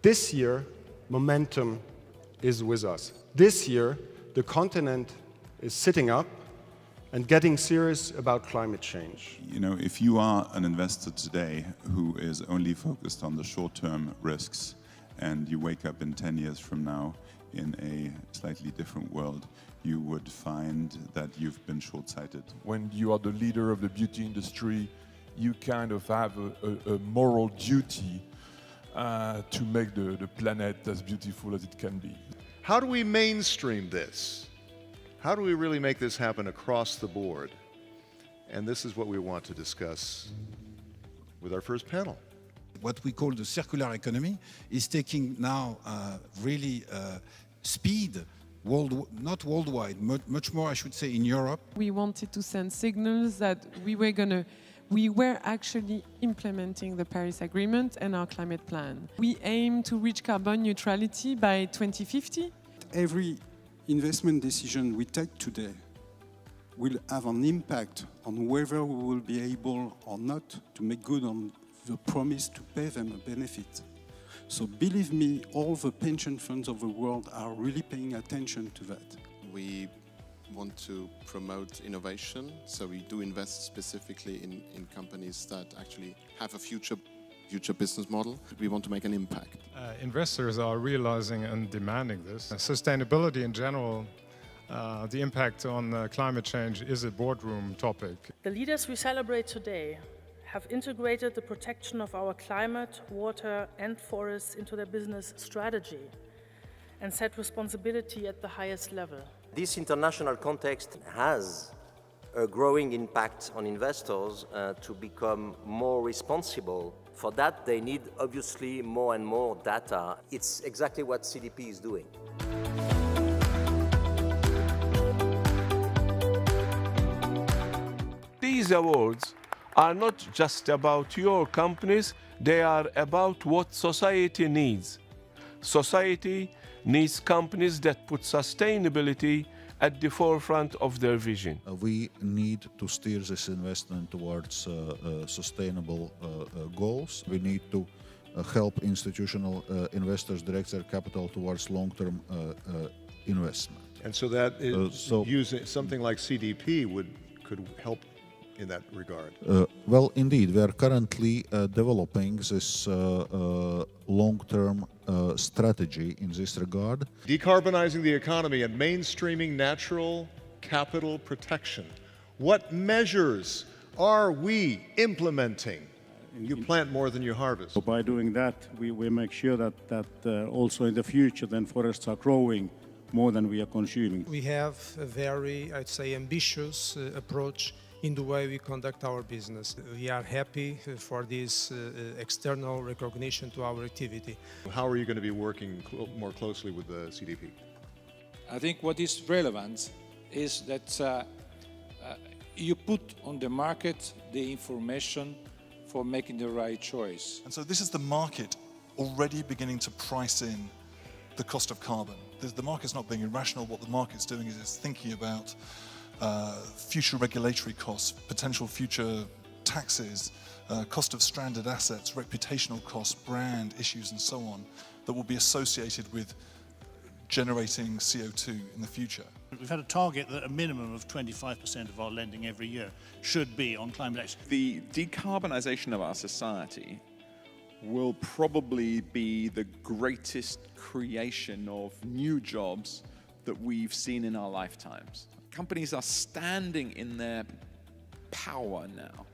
This year, momentum is with us. This year, the continent is sitting up and getting serious about climate change. You know, if you are an investor today who is only focused on the short-term risks, and you wake up in 10 years from now in a slightly different world, you would find that you've been short-sighted. When you are the leader of the beauty industry, you kind of have a moral duty to make the planet as beautiful as it can be. How do we mainstream this? How do we really make this happen across the board? And this is what we want to discuss with our first panel. What we call the circular economy is taking now really speed, not worldwide, much more, I should say, in Europe. We wanted to send signals that we were actually implementing the Paris Agreement and our climate plan. We aim to reach carbon neutrality by 2050. Every investment decision we take today will have an impact on whether we will be able or not to make good on the promise to pay them a benefit. So believe me, all the pension funds of the world are really paying attention to that. We want to promote innovation, so we do invest specifically in companies that actually have a future business model. We want to make an impact. Investors are realizing and demanding this. Sustainability in general, the impact on climate change is a boardroom topic. The leaders we celebrate today have integrated the protection of our climate, water and forests into their business strategy and set responsibility at the highest level. This international context has a growing impact on investors to become more responsible. For that, they need obviously more and more data. It's exactly what CDP is doing. These awards are not just about your companies, they are about what society needs. Society needs companies that put sustainability at the forefront of their vision. We need to steer this investment towards sustainable goals. We need to help institutional investors direct their capital towards long-term investment. And so that is using something like CDP could help in that regard. Well, indeed, we are currently developing this long-term strategy in this regard. Decarbonizing the economy and mainstreaming natural capital protection. What measures are we implementing? You plant more than you harvest. So by doing that, we make sure that also in the future, then forests are growing more than we are consuming. We have a very, I'd say, ambitious approach in the way we conduct our business. We are happy for this external recognition to our activity. How are you going to be working more closely with the CDP? I think what is relevant is that you put on the market the information for making the right choice. And so this is the market already beginning to price in the cost of carbon. The market's not being irrational. What the market's doing is it's thinking about future regulatory costs, potential future taxes, cost of stranded assets, reputational costs, brand issues and so on that will be associated with generating CO2 in the future. We've had a target that a minimum of 25% of our lending every year should be on climate action. The decarbonisation of our society will probably be the greatest creation of new jobs that we've seen in our lifetimes. Companies are standing in their power now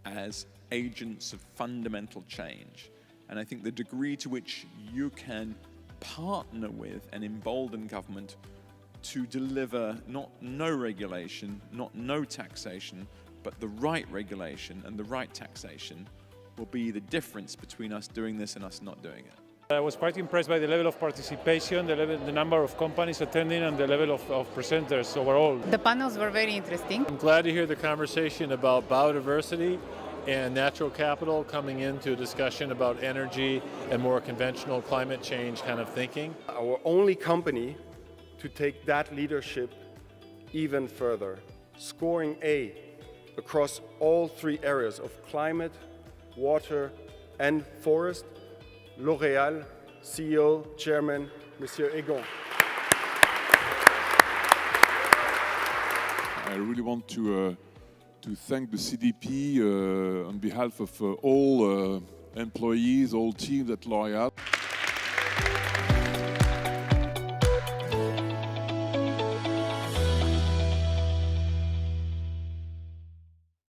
as agents of fundamental change. And I think the degree to which you can partner with and embolden government to deliver not no regulation, not no taxation, but the right regulation and the right taxation will be the difference between us doing this and us not doing it. I was quite impressed by the level of participation, the number of companies attending, and the level of presenters overall. The panels were very interesting. I'm glad to hear the conversation about biodiversity and natural capital coming into a discussion about energy and more conventional climate change kind of thinking. Our only company to take that leadership even further, scoring A across all three areas of climate, water and forest, L'Oréal CEO, Chairman, Monsieur Agon. I really want to thank the CDP on behalf of all employees, all teams at L'Oréal.